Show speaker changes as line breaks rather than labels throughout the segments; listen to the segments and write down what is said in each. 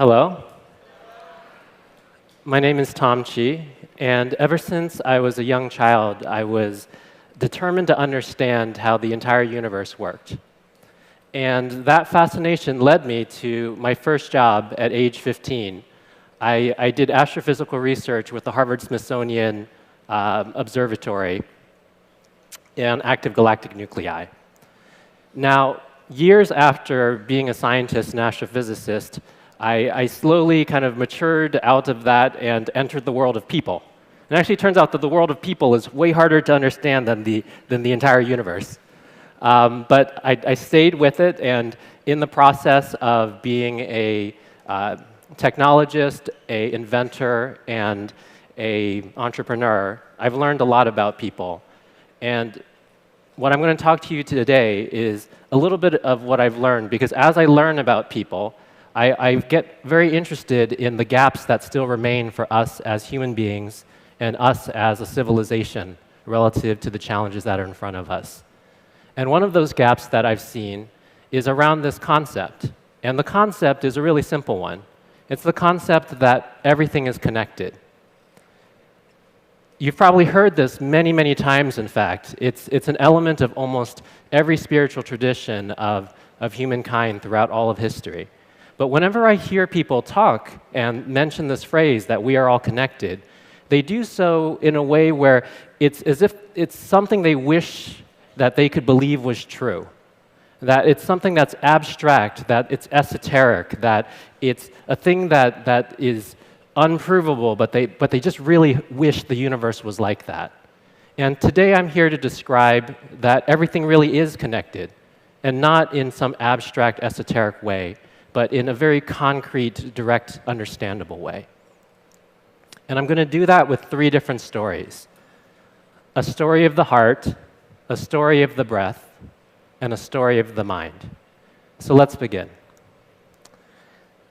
Hello. My name is Tom Chi, and ever since I was a young child, I was determined to understand how the entire universe worked. And that fascination led me to my first job at age 15. I did astrophysical research with the Harvard-Smithsonian Observatory in active galactic nuclei. Now, years after being a scientist and astrophysicist, I slowly kind of matured out of that and entered the world of people. And it actually turns out that the world of people is way harder to understand than the entire universe. But I stayed with it, and in the process of being a technologist, an inventor, and an entrepreneur, I've learned a lot about people. And what I'm going to talk to you today is a little bit of what I've learned, because as I learn about people, I get very interested in the gaps that still remain for us as human beings and us as a civilization relative to the challenges that are in front of us. And one of those gaps that I've seen is around this concept. And the concept is a really simple one. It's the concept that everything is connected. You've probably heard this many, many times, in fact. It's an element of almost every spiritual tradition of humankind throughout all of history. But whenever I hear people talk and mention this phrase that we are all connected, they do so in a way where it's as if it's something they wish that they could believe was true. That it's something that's abstract, that it's esoteric, that it's a thing that is unprovable, but they just really wish the universe was like that. And today I'm here to describe that everything really is connected, and not in some abstract, esoteric way, but in a very concrete, direct, understandable way. And I'm going to do that with 3 different stories. A story of the heart, a story of the breath, and a story of the mind. So let's begin.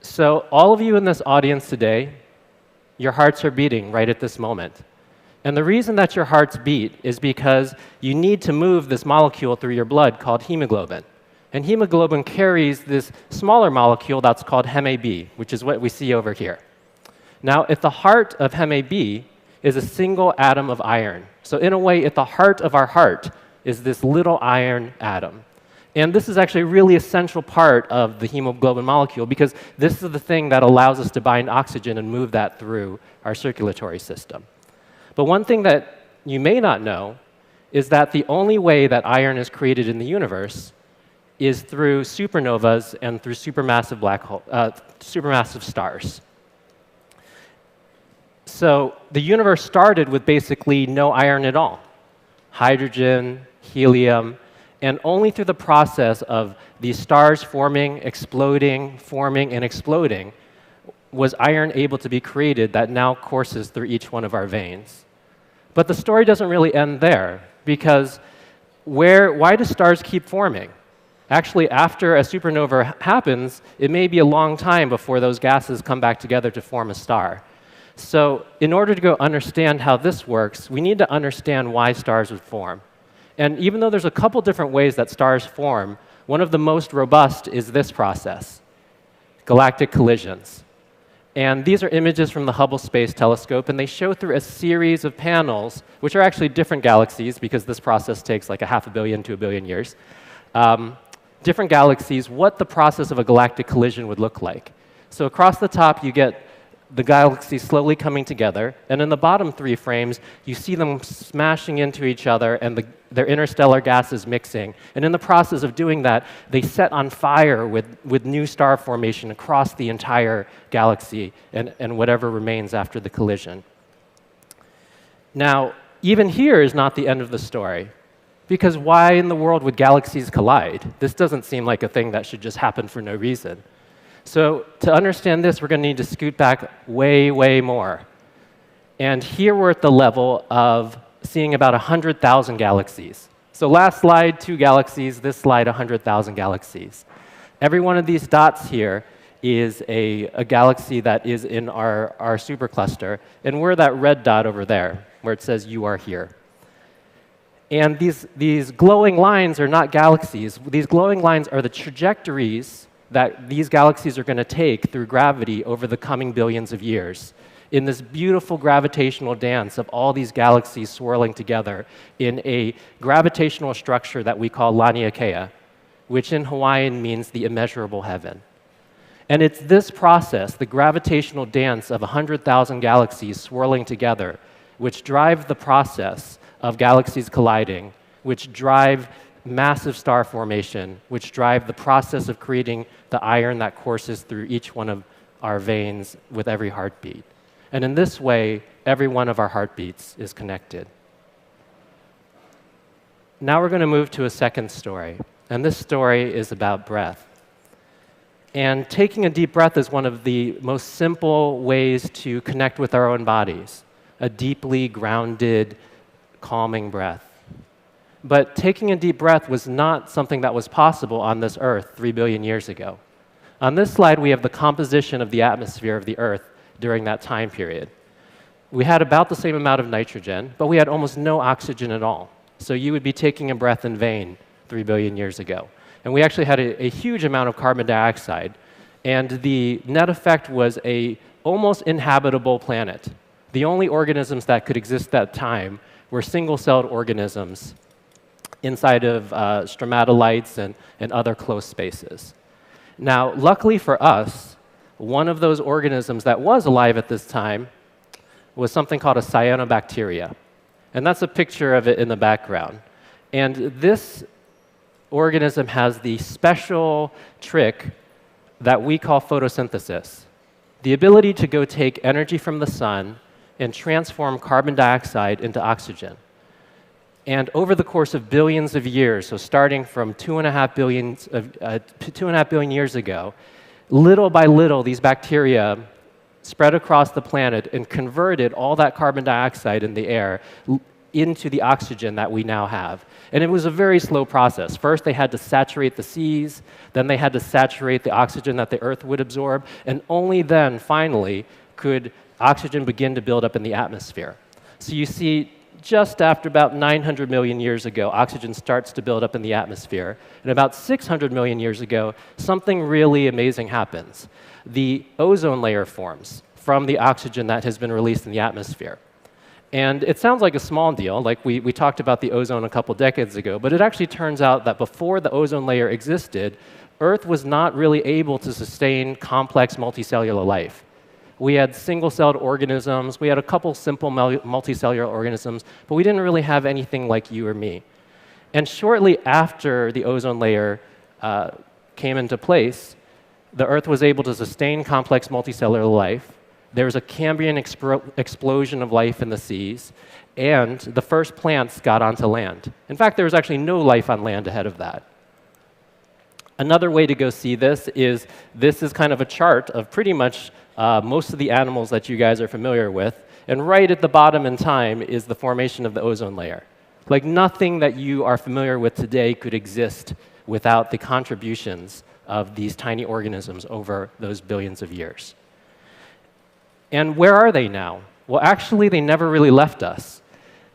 So all of you in this audience today, your hearts are beating right at this moment. And the reason that your hearts beat is because you need to move this molecule through your blood called hemoglobin. And hemoglobin carries this smaller molecule that's called Hem-A, which is what we see over here. Now, at the heart of Hem-A is a single atom of iron. So in a way, at the heart of our heart is this little iron atom. And this is actually a really essential part of the hemoglobin molecule, because this is the thing that allows us to bind oxygen and move that through our circulatory system. But one thing that you may not know is that the only way that iron is created in the universe is through supernovas and through supermassive supermassive stars. So the universe started with basically no iron at all. Hydrogen, helium, and only through the process of these stars forming, exploding, forming, and exploding was iron able to be created that now courses through each one of our veins. But the story doesn't really end there, because why do stars keep forming? Actually, after a supernova happens, it may be a long time before those gases come back together to form a star. So in order to go understand how this works, we need to understand why stars would form. And even though there's a couple different ways that stars form, one of the most robust is this process, galactic collisions. And these are images from the Hubble Space Telescope, and they show through a series of panels, which are actually different galaxies, because this process takes like 500 million to 1 billion years. Different galaxies, what the process of a galactic collision would look like. So across the top, you get the galaxies slowly coming together, and in the bottom 3 frames, you see them smashing into each other and their interstellar gases mixing. And in the process of doing that, they set on fire with new star formation across the entire galaxy and whatever remains after the collision. Now, even here is not the end of the story. Because why in the world would galaxies collide? This doesn't seem like a thing that should just happen for no reason. So to understand this, we're going to need to scoot back way, way more. And here we're at the level of seeing about 100,000 galaxies. So last slide, 2 galaxies. This slide, 100,000 galaxies. Every one of these dots here is a galaxy that is in our supercluster. And we're that red dot over there, where it says you are here. And these glowing lines are not galaxies. These glowing lines are the trajectories that these galaxies are going to take through gravity over the coming billions of years, in this beautiful gravitational dance of all these galaxies swirling together in a gravitational structure that we call Laniakea, which in Hawaiian means the immeasurable heaven. And it's this process, the gravitational dance of 100,000 galaxies swirling together, which drive the process of galaxies colliding, which drive massive star formation, which drive the process of creating the iron that courses through each one of our veins with every heartbeat. And in this way, every one of our heartbeats is connected. Now we're going to move to a second story, and this story is about breath. And taking a deep breath is one of the most simple ways to connect with our own bodies, a deeply grounded, calming breath. But taking a deep breath was not something that was possible on this Earth 3 billion years ago. On this slide, we have the composition of the atmosphere of the Earth during that time period. We had about the same amount of nitrogen, but we had almost no oxygen at all. So you would be taking a breath in vain 3 billion years ago. And we actually had a huge amount of carbon dioxide. And the net effect was a almost inhabitable planet. The only organisms that could exist at that time were single-celled organisms inside of stromatolites and other close spaces. Now, luckily for us, one of those organisms that was alive at this time was something called a cyanobacteria. And that's a picture of it in the background. And this organism has the special trick that we call photosynthesis, the ability to go take energy from the sun and transform carbon dioxide into oxygen. And over the course of billions of years, so starting from 2.5 billion years ago, little by little, these bacteria spread across the planet and converted all that carbon dioxide in the air into the oxygen that we now have. And it was a very slow process. First, they had to saturate the seas, then they had to saturate the oxygen that the Earth would absorb, and only then, finally, could oxygen begin to build up in the atmosphere. So you see, just after about 900 million years ago, oxygen starts to build up in the atmosphere. And about 600 million years ago, something really amazing happens. The ozone layer forms from the oxygen that has been released in the atmosphere. And it sounds like a small deal, like we talked about the ozone a couple decades ago, but it actually turns out that before the ozone layer existed, Earth was not really able to sustain complex multicellular life. We had single-celled organisms, we had a couple simple multicellular organisms, but we didn't really have anything like you or me. And shortly after the ozone layer came into place, the Earth was able to sustain complex multicellular life. There was a Cambrian explosion of life in the seas, and the first plants got onto land. In fact, there was actually no life on land ahead of that. Another way to go see this is kind of a chart of pretty much most of the animals that you guys are familiar with, and right at the bottom in time is the formation of the ozone layer. Like nothing that you are familiar with today could exist without the contributions of these tiny organisms over those billions of years. And where are they now? Well, actually, they never really left us.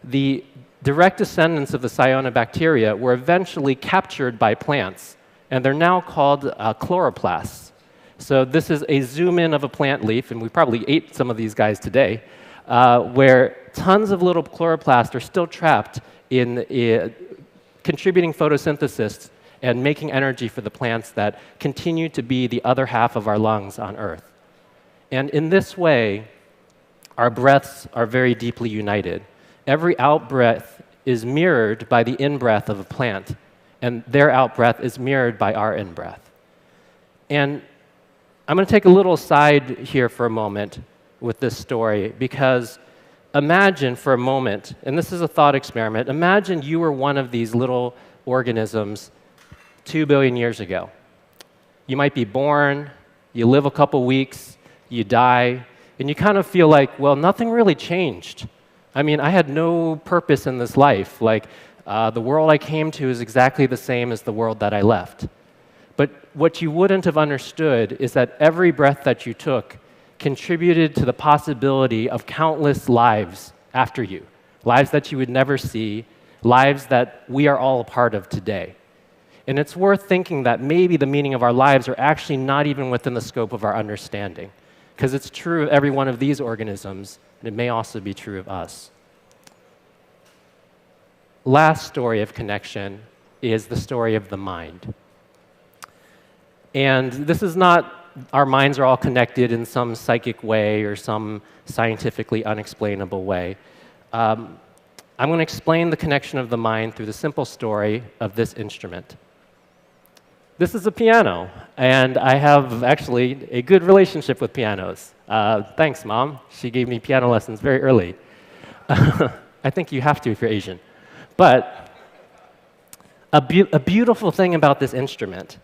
The direct descendants of the cyanobacteria were eventually captured by plants, and they're now called chloroplasts. So this is a zoom in of a plant leaf, and we probably ate some of these guys today, where tons of little chloroplasts are still trapped in contributing photosynthesis and making energy for the plants that continue to be the other half of our lungs on Earth. And in this way, our breaths are very deeply united. Every out-breath is mirrored by the in-breath of a plant, and their out-breath is mirrored by our in-breath. And I'm going to take a little aside here for a moment with this story, because imagine for a moment, and this is a thought experiment, imagine you were one of these little organisms 2 billion years ago. You might be born, you live a couple weeks, you die, and you kind of feel like, well, nothing really changed. I mean, I had no purpose in this life. Like, the world I came to is exactly the same as the world that I left. But what you wouldn't have understood is that every breath that you took contributed to the possibility of countless lives after you, lives that you would never see, lives that we are all a part of today. And it's worth thinking that maybe the meaning of our lives are actually not even within the scope of our understanding, because it's true of every one of these organisms, and it may also be true of us. Last story of connection is the story of the mind. And this is not our minds are all connected in some psychic way or some scientifically unexplainable way. I'm going to explain the connection of the mind through the simple story of this instrument. This is a piano, and I have actually a good relationship with pianos. Thanks, Mom. She gave me piano lessons very early. I think you have to if you're Asian. But a beautiful thing about this instrument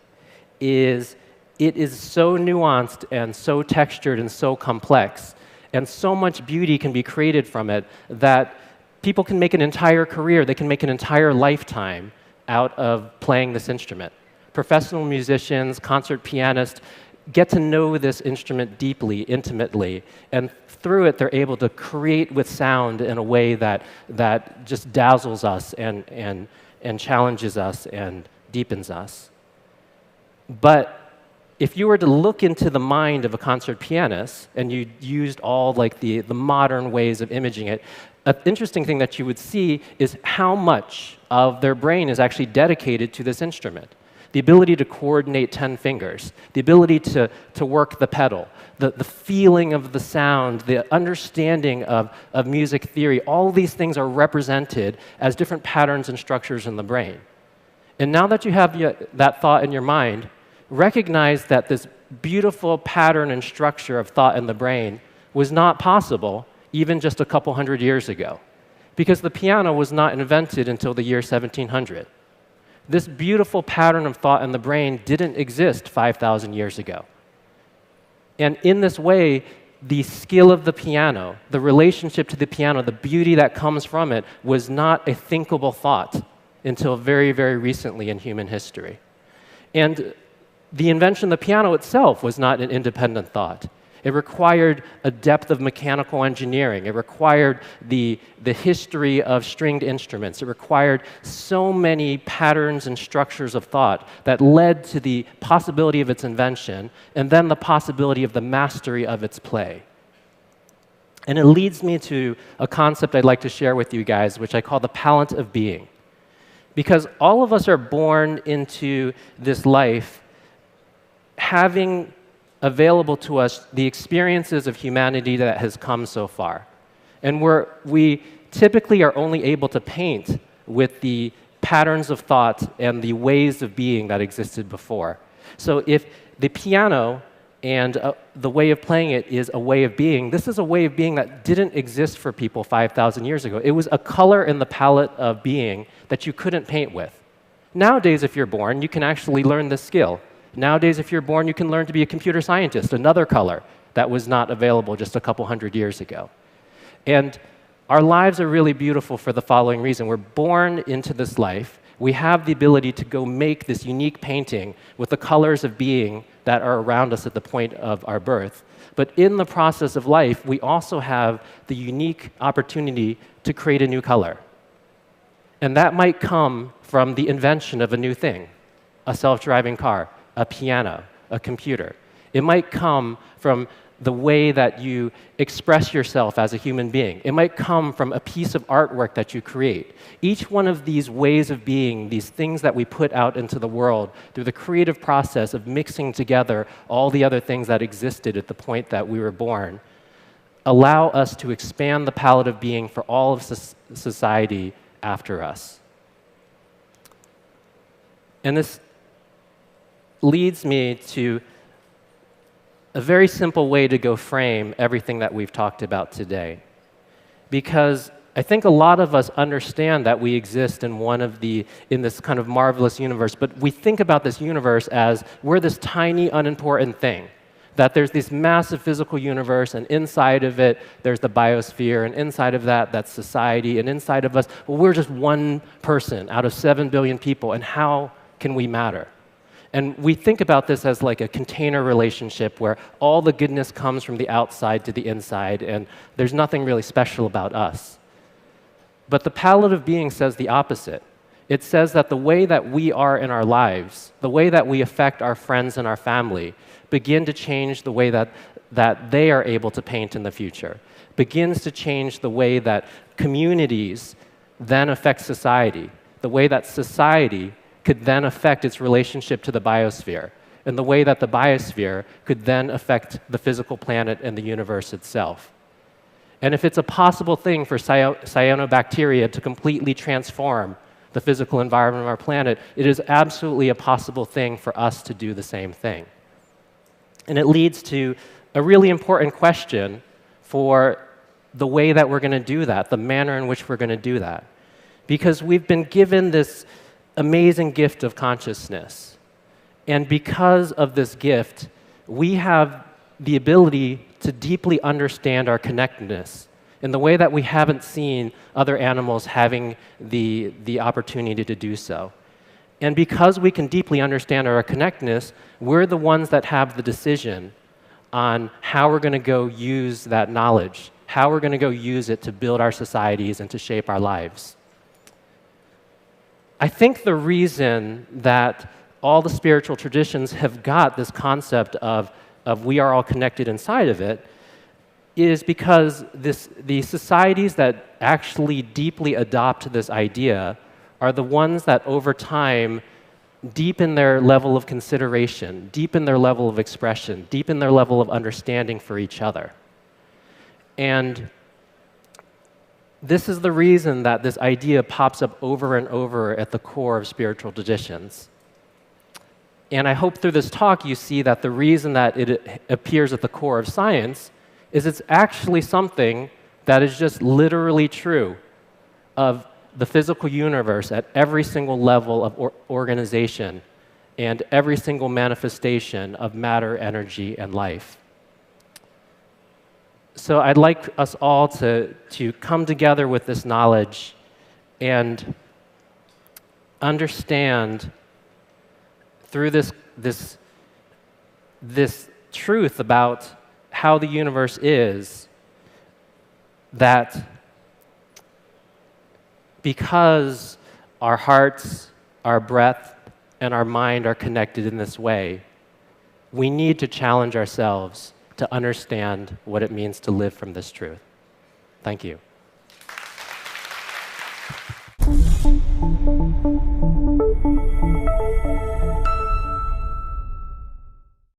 is it is so nuanced and so textured and so complex, and so much beauty can be created from it that people can make an entire career, they can make an entire lifetime out of playing this instrument. Professional musicians, concert pianists get to know this instrument deeply, intimately, and through it they're able to create with sound in a way that just dazzles us and challenges us and deepens us. But if you were to look into the mind of a concert pianist and you used all like the modern ways of imaging it, an interesting thing that you would see is how much of their brain is actually dedicated to this instrument. The ability to coordinate 10 fingers, the ability to work the pedal, the feeling of the sound, the understanding of music theory, all these things are represented as different patterns and structures in the brain. And now that you have that thought in your mind, recognize that this beautiful pattern and structure of thought in the brain was not possible even just a couple hundred years ago, because the piano was not invented until the year 1700. This beautiful pattern of thought in the brain didn't exist 5,000 years ago. And in this way, the skill of the piano, the relationship to the piano, the beauty that comes from it was not a thinkable thought until very, very recently in human history. And the invention of the piano itself was not an independent thought. It required a depth of mechanical engineering. It required the history of stringed instruments. It required so many patterns and structures of thought that led to the possibility of its invention and then the possibility of the mastery of its play. And it leads me to a concept I'd like to share with you guys, which I call the palette of being. Because all of us are born into this life having available to us the experiences of humanity that has come so far. And we typically are only able to paint with the patterns of thought and the ways of being that existed before. So if the piano and the way of playing it is a way of being, this is a way of being that didn't exist for people 5,000 years ago. It was a color in the palette of being that you couldn't paint with. Nowadays, if you're born, you can actually learn this skill. Nowadays, if you're born, you can learn to be a computer scientist, another color that was not available just a couple hundred years ago. And our lives are really beautiful for the following reason. We're born into this life. We have the ability to go make this unique painting with the colors of being that are around us at the point of our birth. But in the process of life, we also have the unique opportunity to create a new color. And that might come from the invention of a new thing, a self-driving car, a piano, a computer. It might come from the way that you express yourself as a human being. It might come from a piece of artwork that you create. Each one of these ways of being, these things that we put out into the world through the creative process of mixing together all the other things that existed at the point that we were born, allow us to expand the palette of being for all of society after us. And this leads me to a very simple way to go frame everything that we've talked about today. Because I think a lot of us understand that we exist in this kind of marvelous universe, but we think about this universe as we're this tiny, unimportant thing. That there's this massive physical universe, and inside of it, there's the biosphere, and inside of that, that's society, and inside of us, well, we're just one person out of 7 billion people, and how can we matter? And we think about this as like a container relationship where all the goodness comes from the outside to the inside, and there's nothing really special about us. But the palette of being says the opposite. It says that the way that we are in our lives, the way that we affect our friends and our family, begin to change the way that they are able to paint in the future, begins to change the way that communities then affect society, the way that society could then affect its relationship to the biosphere, and the way that the biosphere could then affect the physical planet and the universe itself. And if it's a possible thing for cyanobacteria to completely transform the physical environment of our planet, it is absolutely a possible thing for us to do the same thing. And it leads to a really important question for the way that we're going to do that, the manner in which we're going to do that. Because we've been given this amazing gift of consciousness. And because of this gift, we have the ability to deeply understand our connectedness in the way that we haven't seen other animals having the opportunity to do so. And because we can deeply understand our connectedness, we're the ones that have the decision on how we're going to go use that knowledge, how we're going to go use it to build our societies and to shape our lives. I think the reason that all the spiritual traditions have got this concept of we are all connected inside of it is because the societies that actually deeply adopt this idea are the ones that over time deepen their level of consideration, deepen their level of expression, deepen their level of understanding for each other. And this is the reason that this idea pops up over and over at the core of spiritual traditions. And I hope through this talk you see that the reason that it appears at the core of science is it's actually something that is just literally true of the physical universe at every single level of organization and every single manifestation of matter, energy, and life. So I'd like us all to come together with this knowledge and understand through this truth about how the universe is, that because our hearts, our breath, and our mind are connected in this way, we need to challenge ourselves to understand what it means to live from this truth. Thank you.